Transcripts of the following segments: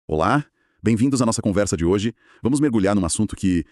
Olá, bem-vindos à nossa conversa de hoje. Vamos mergulhar num assunto que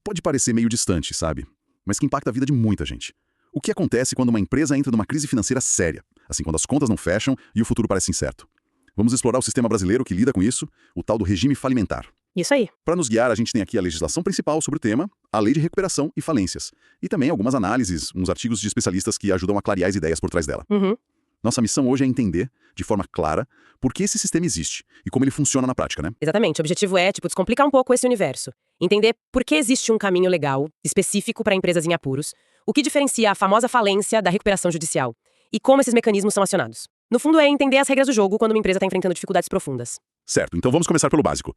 pode parecer meio distante, sabe? Mas que impacta a vida de muita gente. O que acontece quando uma empresa entra numa crise financeira séria? Assim, quando as contas não fecham e o futuro parece incerto. Vamos explorar o sistema brasileiro que lida com isso, o tal do regime falimentar. Isso aí. Para nos guiar, a gente tem aqui a legislação principal sobre o tema, a Lei de Recuperação e Falências, e também algumas análises, uns artigos de especialistas que ajudam a clarear as ideias por trás dela. Nossa missão hoje é entender, de forma clara, por que esse sistema existe e como ele funciona na prática, né? Exatamente. O objetivo é, descomplicar um pouco esse universo. Entender por que existe um caminho legal, específico para empresas em apuros, o que diferencia a famosa falência da recuperação judicial e como esses mecanismos são acionados. No fundo, é entender as regras do jogo quando uma empresa está enfrentando dificuldades profundas. Certo, então vamos começar pelo básico.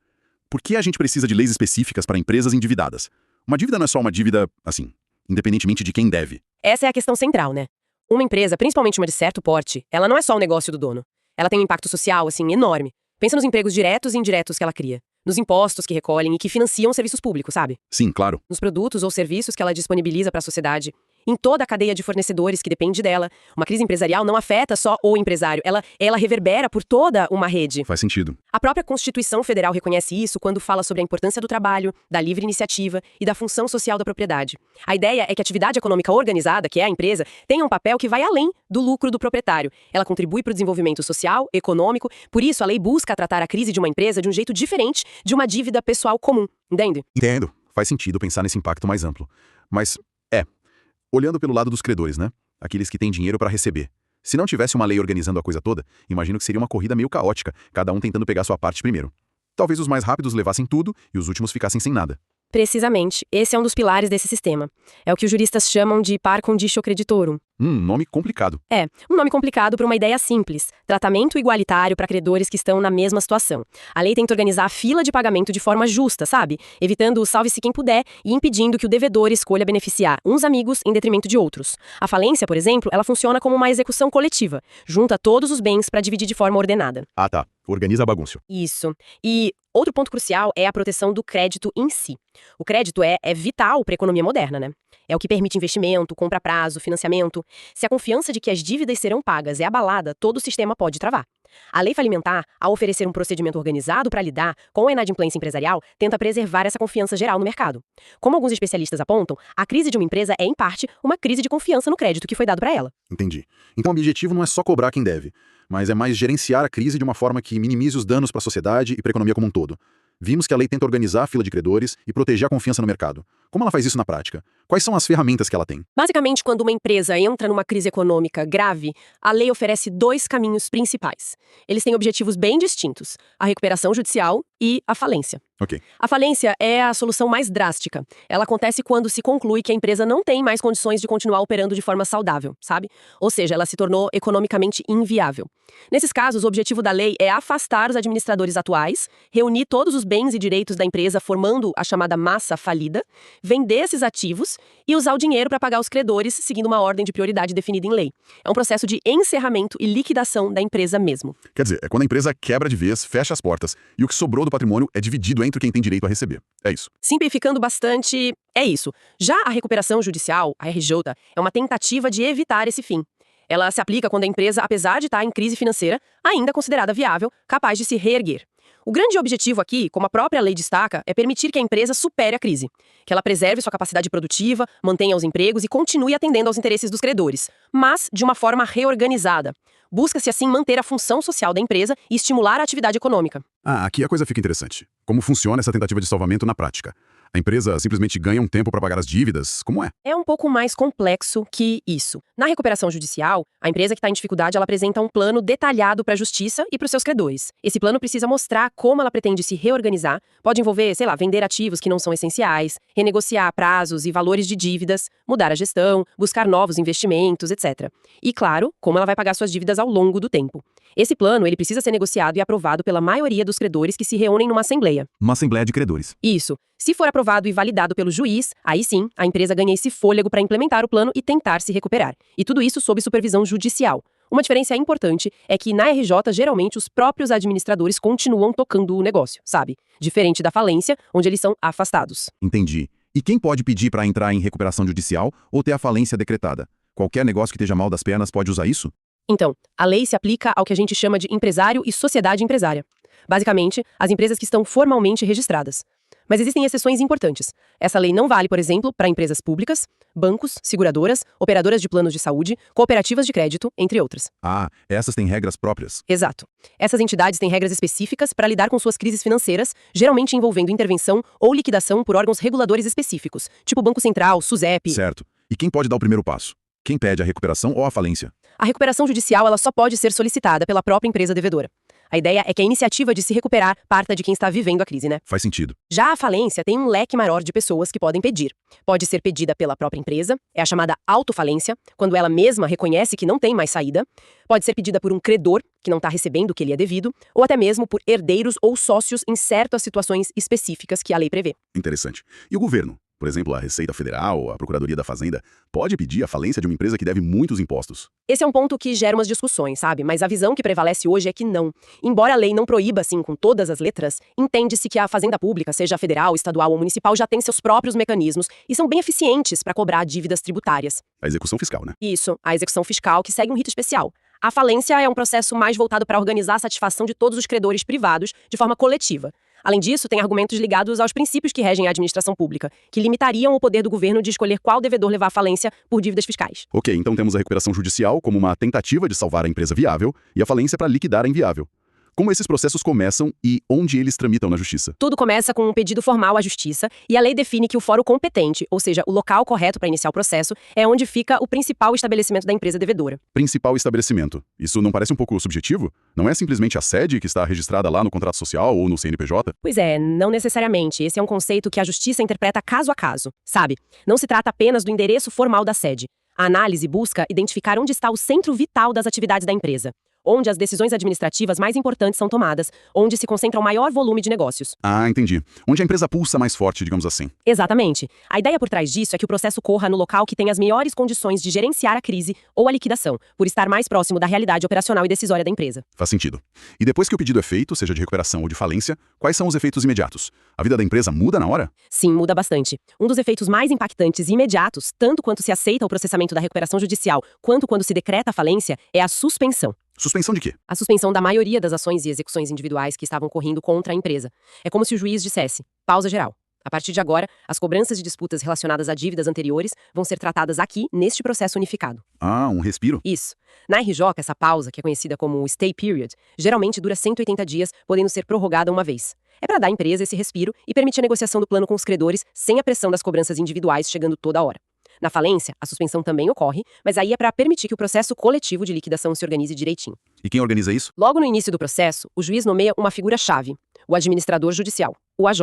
Por que a gente precisa de leis específicas para empresas endividadas? Uma dívida não é só uma dívida, assim, independentemente de quem deve. Essa é a questão central, né? Uma empresa, principalmente uma de certo porte, ela não é só o negócio do dono. Ela tem um impacto social, enorme. Pensa nos empregos diretos e indiretos que ela cria. Nos impostos que recolhem e que financiam serviços públicos, sabe? Sim, claro. Nos produtos ou serviços que ela disponibiliza para a sociedade. Em toda a cadeia de fornecedores que depende dela. Uma crise empresarial não afeta só o empresário, ela reverbera por toda uma rede. Faz sentido. A própria Constituição Federal reconhece isso quando fala sobre a importância do trabalho, da livre iniciativa e da função social da propriedade. A ideia é que a atividade econômica organizada, que é a empresa, tenha um papel que vai além do lucro do proprietário. Ela contribui para o desenvolvimento social, econômico, por isso a lei busca tratar a crise de uma empresa de um jeito diferente de uma dívida pessoal comum, entende? Entendo. Faz sentido pensar nesse impacto mais amplo. Mas, olhando pelo lado dos credores, né? Aqueles que têm dinheiro para receber. Se não tivesse uma lei organizando a coisa toda, imagino que seria uma corrida meio caótica, cada um tentando pegar sua parte primeiro. Talvez os mais rápidos levassem tudo e os últimos ficassem sem nada. Precisamente. Esse é um dos pilares desse sistema. É o que os juristas chamam de par condicio creditorum. Nome complicado. É, um nome complicado para uma ideia simples. Tratamento igualitário para credores que estão na mesma situação. A lei tenta organizar a fila de pagamento de forma justa, sabe? Evitando o salve-se quem puder e impedindo que o devedor escolha beneficiar uns amigos em detrimento de outros. A falência, por exemplo, ela funciona como uma execução coletiva. Junta todos os bens para dividir de forma ordenada. Ah, tá. Organiza a bagunça. Isso. E outro ponto crucial é a proteção do crédito em si. O crédito é vital para a economia moderna, né? É o que permite investimento, compra a prazo, financiamento. Se a confiança de que as dívidas serão pagas é abalada, todo o sistema pode travar. A lei falimentar, ao oferecer um procedimento organizado para lidar com a inadimplência empresarial, tenta preservar essa confiança geral no mercado. Como alguns especialistas apontam, a crise de uma empresa é, em parte, uma crise de confiança no crédito que foi dado para ela. Entendi. Então o objetivo não é só cobrar quem deve, mas é mais gerenciar a crise de uma forma que minimize os danos para a sociedade e para a economia como um todo. Vimos que a lei tenta organizar a fila de credores e proteger a confiança no mercado. Como ela faz isso na prática? Quais são as ferramentas que ela tem? Basicamente, quando uma empresa entra numa crise econômica grave, a lei oferece dois caminhos principais. Eles têm objetivos bem distintos: a recuperação judicial e a falência. Ok. A falência é a solução mais drástica. Ela acontece quando se conclui que a empresa não tem mais condições de continuar operando de forma saudável, sabe? Ou seja, ela se tornou economicamente inviável. Nesses casos, o objetivo da lei é afastar os administradores atuais, reunir todos os bens e direitos da empresa formando a chamada massa falida, vender esses ativos e usar o dinheiro para pagar os credores seguindo uma ordem de prioridade definida em lei. É um processo de encerramento e liquidação da empresa mesmo. Quer dizer, é quando a empresa quebra de vez, fecha as portas e o que sobrou do patrimônio é dividido entre quem tem direito a receber. É isso. Simplificando bastante, é isso. Já a recuperação judicial, a RJ, é uma tentativa de evitar esse fim. Ela se aplica quando a empresa, apesar de estar em crise financeira, ainda é considerada viável, capaz de se reerguer. O grande objetivo aqui, como a própria lei destaca, é permitir que a empresa supere a crise, que ela preserve sua capacidade produtiva, mantenha os empregos e continue atendendo aos interesses dos credores, mas de uma forma reorganizada. Busca-se assim manter a função social da empresa e estimular a atividade econômica. Aqui a coisa fica interessante. Como funciona essa tentativa de salvamento na prática? A empresa simplesmente ganha um tempo para pagar as dívidas? Como é? É um pouco mais complexo que isso. Na recuperação judicial, a empresa que está em dificuldade ela apresenta um plano detalhado para a justiça e para os seus credores. Esse plano precisa mostrar como ela pretende se reorganizar, pode envolver, vender ativos que não são essenciais, renegociar prazos e valores de dívidas, mudar a gestão, buscar novos investimentos, etc. E, claro, como ela vai pagar suas dívidas ao longo do tempo. Esse plano ele precisa ser negociado e aprovado pela maioria dos credores que se reúnem numa assembleia. Uma assembleia de credores. Isso. Se for aprovado e validado pelo juiz, aí sim, a empresa ganha esse fôlego para implementar o plano e tentar se recuperar. E tudo isso sob supervisão judicial. Uma diferença importante é que na RJ, geralmente, os próprios administradores continuam tocando o negócio, sabe? Diferente da falência, onde eles são afastados. Entendi. E quem pode pedir para entrar em recuperação judicial ou ter a falência decretada? Qualquer negócio que esteja mal das pernas pode usar isso? Então, a lei se aplica ao que a gente chama de empresário e sociedade empresária. Basicamente, as empresas que estão formalmente registradas. Mas existem exceções importantes. Essa lei não vale, por exemplo, para empresas públicas, bancos, seguradoras, operadoras de planos de saúde, cooperativas de crédito, entre outras. Ah, essas têm regras próprias. Exato. Essas entidades têm regras específicas para lidar com suas crises financeiras, geralmente envolvendo intervenção ou liquidação por órgãos reguladores específicos, tipo Banco Central, SUSEP. Certo. E quem pode dar o primeiro passo? Quem pede a recuperação ou a falência? A recuperação judicial ela só pode ser solicitada pela própria empresa devedora. A ideia é que a iniciativa de se recuperar parta de quem está vivendo a crise, né? Faz sentido. Já a falência tem um leque maior de pessoas que podem pedir. Pode ser pedida pela própria empresa, é a chamada autofalência, quando ela mesma reconhece que não tem mais saída. Pode ser pedida por um credor, que não está recebendo o que lhe é devido, ou até mesmo por herdeiros ou sócios em certas situações específicas que a lei prevê. Interessante. E o governo? Por exemplo, a Receita Federal, a Procuradoria da Fazenda, pode pedir a falência de uma empresa que deve muitos impostos? Esse é um ponto que gera umas discussões, sabe? Mas a visão que prevalece hoje é que não. Embora a lei não proíba, assim, com todas as letras, entende-se que a fazenda pública, seja federal, estadual ou municipal, já tem seus próprios mecanismos e são bem eficientes para cobrar dívidas tributárias. A execução fiscal, né? Isso, a execução fiscal que segue um rito especial. A falência é um processo mais voltado para organizar a satisfação de todos os credores privados de forma coletiva. Além disso, tem argumentos ligados aos princípios que regem a administração pública, que limitariam o poder do governo de escolher qual devedor levar à falência por dívidas fiscais. Ok, então temos a recuperação judicial como uma tentativa de salvar a empresa viável e a falência para liquidar a inviável. Como esses processos começam e onde eles tramitam na justiça? Tudo começa com um pedido formal à justiça e a lei define que o fórum competente, ou seja, o local correto para iniciar o processo, é onde fica o principal estabelecimento da empresa devedora. Principal estabelecimento. Isso não parece um pouco subjetivo? Não é simplesmente a sede que está registrada lá no contrato social ou no CNPJ? Pois é, não necessariamente. Esse é um conceito que a justiça interpreta caso a caso, sabe? Não se trata apenas do endereço formal da sede. A análise busca identificar onde está o centro vital das atividades da empresa, onde as decisões administrativas mais importantes são tomadas, onde se concentra o maior volume de negócios. Ah, entendi. Onde a empresa pulsa mais forte, digamos assim. Exatamente. A ideia por trás disso é que o processo corra no local que tem as melhores condições de gerenciar a crise ou a liquidação, por estar mais próximo da realidade operacional e decisória da empresa. Faz sentido. E depois que o pedido é feito, seja de recuperação ou de falência, quais são os efeitos imediatos? A vida da empresa muda na hora? Sim, muda bastante. Um dos efeitos mais impactantes e imediatos, tanto quanto se aceita o processamento da recuperação judicial, quanto quando se decreta a falência, é a suspensão. Suspensão de quê? A suspensão da maioria das ações e execuções individuais que estavam correndo contra a empresa. É como se o juiz dissesse: pausa geral. A partir de agora, as cobranças de disputas relacionadas a dívidas anteriores vão ser tratadas aqui, neste processo unificado. Ah, um respiro? Isso. Na RJ, essa pausa, que é conhecida como stay period, geralmente dura 180 dias, podendo ser prorrogada uma vez. É para dar à empresa esse respiro e permitir a negociação do plano com os credores sem a pressão das cobranças individuais chegando toda hora. Na falência, a suspensão também ocorre, mas aí é para permitir que o processo coletivo de liquidação se organize direitinho. E quem organiza isso? Logo no início do processo, o juiz nomeia uma figura-chave, o administrador judicial, o AJ.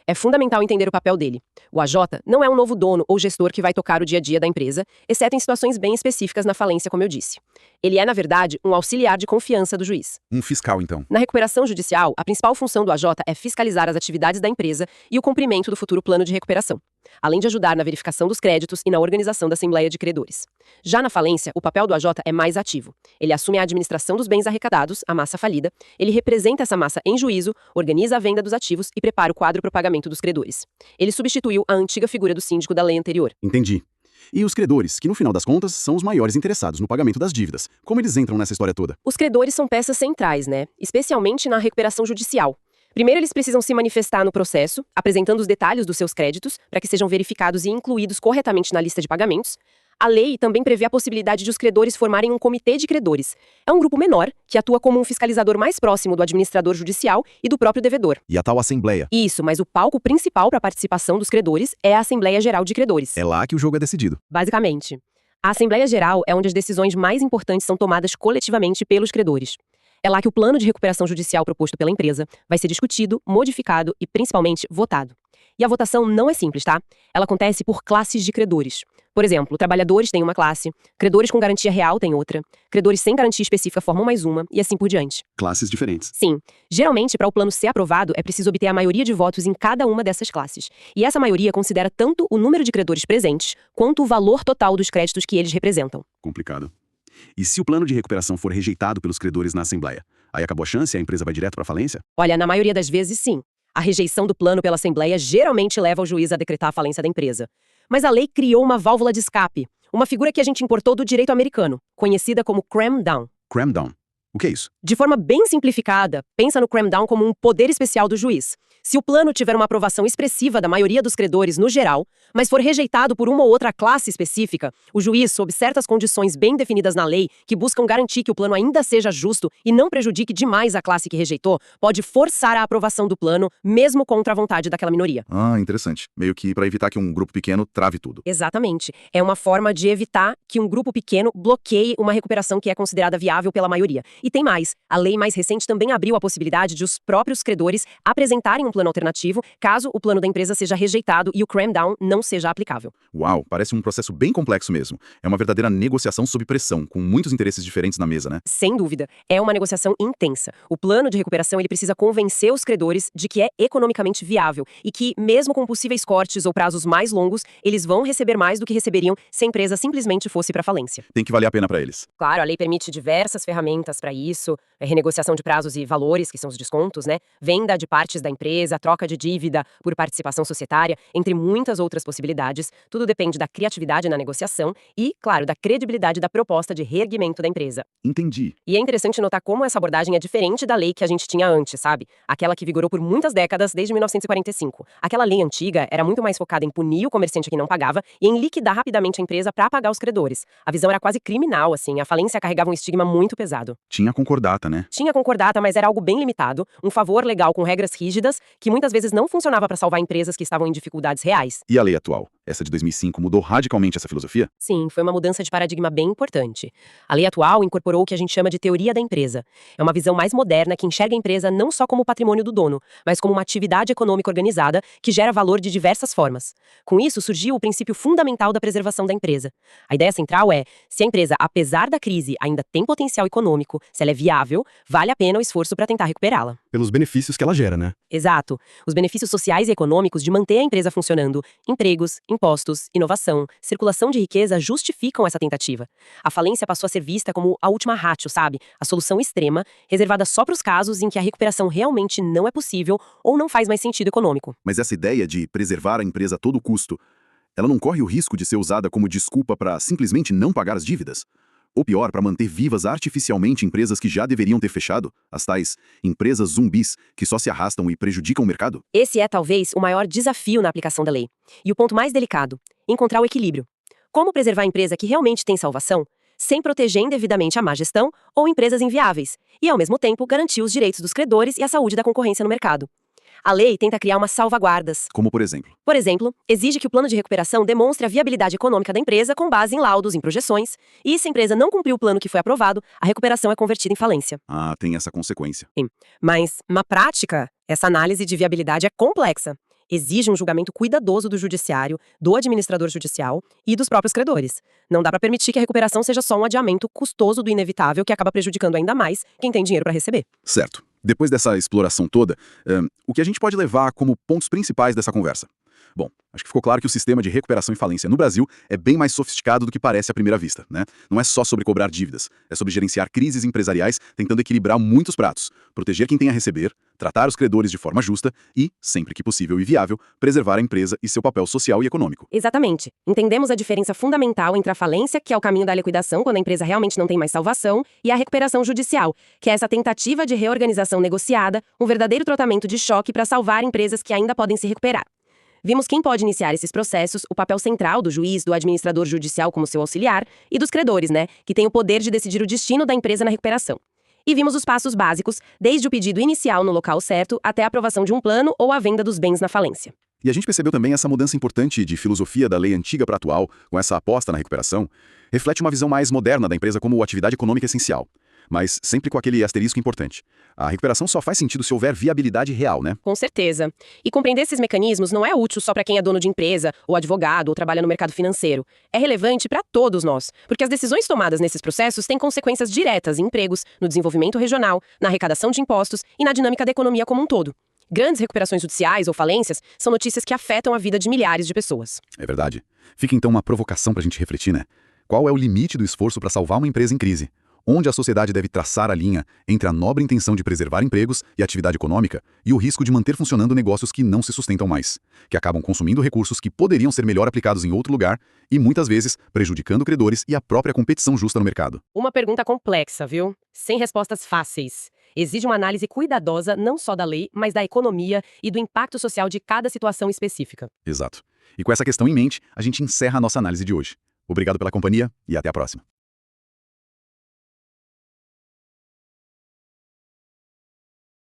É fundamental entender o papel dele. O AJ não é um novo dono ou gestor que vai tocar o dia a dia da empresa, exceto em situações bem específicas na falência, como eu disse. Ele é, na verdade, um auxiliar de confiança do juiz. Um fiscal, então. Na recuperação judicial, a principal função do AJ é fiscalizar as atividades da empresa e o cumprimento do futuro plano de recuperação, além de ajudar na verificação dos créditos e na organização da Assembleia de Credores. Já na falência, o papel do AJ é mais ativo. Ele assume a administração dos bens arrecadados, a massa falida, ele representa essa massa em juízo, organiza a venda dos ativos e prepara o quadro para o pagamento dos credores. Ele substituiu a antiga figura do síndico da lei anterior. Entendi. E os credores, que no final das contas são os maiores interessados no pagamento das dívidas. Como eles entram nessa história toda? Os credores são peças centrais, né? Especialmente na recuperação judicial. Primeiro, eles precisam se manifestar no processo, apresentando os detalhes dos seus créditos, para que sejam verificados e incluídos corretamente na lista de pagamentos. A lei também prevê a possibilidade de os credores formarem um comitê de credores. É um grupo menor, que atua como um fiscalizador mais próximo do administrador judicial e do próprio devedor. E a tal assembleia? Isso, mas o palco principal para a participação dos credores é a Assembleia Geral de Credores. É lá que o jogo é decidido. Basicamente. A Assembleia Geral é onde as decisões mais importantes são tomadas coletivamente pelos credores. É lá que o plano de recuperação judicial proposto pela empresa vai ser discutido, modificado e, principalmente, votado. E a votação não é simples, tá? Ela acontece por classes de credores. Por exemplo, trabalhadores têm uma classe, credores com garantia real têm outra, credores sem garantia específica formam mais uma, e assim por diante. Classes diferentes. Sim. Geralmente, para o plano ser aprovado, é preciso obter a maioria de votos em cada uma dessas classes. E essa maioria considera tanto o número de credores presentes, quanto o valor total dos créditos que eles representam. Complicado. E se o plano de recuperação for rejeitado pelos credores na Assembleia? Aí acabou a chance e a empresa vai direto para a falência? Olha, na maioria das vezes, sim. A rejeição do plano pela Assembleia geralmente leva o juiz a decretar a falência da empresa. Mas a lei criou uma válvula de escape, uma figura que a gente importou do direito americano, conhecida como cram down. Cram down. O O que é isso? De forma bem simplificada, pensa no cram-down como um poder especial do juiz. Se o plano tiver uma aprovação expressiva da maioria dos credores no geral, mas for rejeitado por uma ou outra classe específica, o juiz, sob certas condições bem definidas na lei, que buscam garantir que o plano ainda seja justo e não prejudique demais a classe que rejeitou, pode forçar a aprovação do plano, mesmo contra a vontade daquela minoria. Ah, interessante. Meio que para evitar que um grupo pequeno trave tudo. Exatamente. É uma forma de evitar que um grupo pequeno bloqueie uma recuperação que é considerada viável pela maioria. E tem mais. A lei mais recente também abriu a possibilidade de os próprios credores apresentarem um plano alternativo, caso o plano da empresa seja rejeitado e o cram-down não seja aplicável. Uau, parece um processo bem complexo mesmo. É uma verdadeira negociação sob pressão, com muitos interesses diferentes na mesa, né? Sem dúvida, é uma negociação intensa. O plano de recuperação ele precisa convencer os credores de que é economicamente viável e que, mesmo com possíveis cortes ou prazos mais longos, eles vão receber mais do que receberiam se a empresa simplesmente fosse para falência. Tem que valer a pena para eles. Claro, a lei permite diversas ferramentas para isso, renegociação de prazos e valores, que são os descontos, né? Venda de partes da empresa, troca de dívida por participação societária, entre muitas outras possibilidades. Tudo depende da criatividade na negociação e, claro, da credibilidade da proposta de reerguimento da empresa. Entendi. E é interessante notar como essa abordagem é diferente da lei que a gente tinha antes, sabe? Aquela que vigorou por muitas décadas, desde 1945. Aquela lei antiga era muito mais focada em punir o comerciante que não pagava e em liquidar rapidamente a empresa para pagar os credores. A visão era quase criminal, assim, a falência carregava um estigma muito pesado. Tinha concordata, né? Tinha concordata, mas era algo bem limitado, um favor legal com regras rígidas, que muitas vezes não funcionava para salvar empresas que estavam em dificuldades reais. E a lei atual? Essa de 2005 mudou radicalmente essa filosofia? Sim, foi uma mudança de paradigma bem importante. A lei atual incorporou o que a gente chama de teoria da empresa. É uma visão mais moderna que enxerga a empresa não só como patrimônio do dono, mas como uma atividade econômica organizada que gera valor de diversas formas. Com isso, surgiu o princípio fundamental da preservação da empresa. A ideia central é, se a empresa, apesar da crise, ainda tem potencial econômico, se ela é viável, vale a pena o esforço para tentar recuperá-la. Pelos benefícios que ela gera, né? Exato. Os benefícios sociais e econômicos de manter a empresa funcionando, empregos, impostos, inovação, circulação de riqueza justificam essa tentativa. A falência passou a ser vista como a última ratio, sabe? A solução extrema, reservada só para os casos em que a recuperação realmente não é possível ou não faz mais sentido econômico. Mas essa ideia de preservar a empresa a todo custo, ela não corre o risco de ser usada como desculpa para simplesmente não pagar as dívidas? Ou pior, para manter vivas artificialmente empresas que já deveriam ter fechado, as tais empresas zumbis que só se arrastam e prejudicam o mercado? Esse é, talvez, o maior desafio na aplicação da lei. E o ponto mais delicado, encontrar o equilíbrio. Como preservar a empresa que realmente tem salvação, sem proteger indevidamente a má gestão ou empresas inviáveis, e, ao mesmo tempo, garantir os direitos dos credores e a saúde da concorrência no mercado. A lei tenta criar umas salvaguardas. Como por exemplo? Por exemplo, exige que o plano de recuperação demonstre a viabilidade econômica da empresa com base em laudos, em projeções, e se a empresa não cumprir o plano que foi aprovado, a recuperação é convertida em falência. Ah, tem essa consequência. Sim. Mas, na prática, essa análise de viabilidade é complexa. Exige um julgamento cuidadoso do judiciário, do administrador judicial e dos próprios credores. Não dá para permitir que a recuperação seja só um adiamento custoso do inevitável que acaba prejudicando ainda mais quem tem dinheiro para receber. Certo. Depois dessa exploração toda, o que a gente pode levar como pontos principais dessa conversa? Bom, acho que ficou claro que o sistema de recuperação e falência no Brasil é bem mais sofisticado do que parece à primeira vista, né? Não é só sobre cobrar dívidas, é sobre gerenciar crises empresariais tentando equilibrar muitos pratos, proteger quem tem a receber, tratar os credores de forma justa e, sempre que possível e viável, preservar a empresa e seu papel social e econômico. Exatamente. Entendemos a diferença fundamental entre a falência, que é o caminho da liquidação quando a empresa realmente não tem mais salvação, e a recuperação judicial, que é essa tentativa de reorganização negociada, um verdadeiro tratamento de choque para salvar empresas que ainda podem se recuperar. Vimos quem pode iniciar esses processos, o papel central do juiz, do administrador judicial como seu auxiliar e dos credores, né, que tem o poder de decidir o destino da empresa na recuperação. E vimos os passos básicos, desde o pedido inicial no local certo até a aprovação de um plano ou a venda dos bens na falência. E a gente percebeu também essa mudança importante de filosofia da lei antiga para a atual, com essa aposta na recuperação, reflete uma visão mais moderna da empresa como atividade econômica essencial. Mas sempre com aquele asterisco importante. A recuperação só faz sentido se houver viabilidade real, né? Com certeza. E compreender esses mecanismos não é útil só para quem é dono de empresa, ou advogado, ou trabalha no mercado financeiro. É relevante para todos nós, porque as decisões tomadas nesses processos têm consequências diretas em empregos, no desenvolvimento regional, na arrecadação de impostos e na dinâmica da economia como um todo. Grandes recuperações judiciais ou falências são notícias que afetam a vida de milhares de pessoas. É verdade. Fica então uma provocação para a gente refletir, né? Qual é o limite do esforço para salvar uma empresa em crise? onde a sociedade deve traçar a linha entre a nobre intenção de preservar empregos e atividade econômica e o risco de manter funcionando negócios que não se sustentam mais, que acabam consumindo recursos que poderiam ser melhor aplicados em outro lugar e, muitas vezes, prejudicando credores e a própria competição justa no mercado. Uma pergunta complexa, viu? Sem respostas fáceis. Exige uma análise cuidadosa não só da lei, mas da economia e do impacto social de cada situação específica. Exato. E com essa questão em mente, a gente encerra a nossa análise de hoje. Obrigado pela companhia e até a próxima.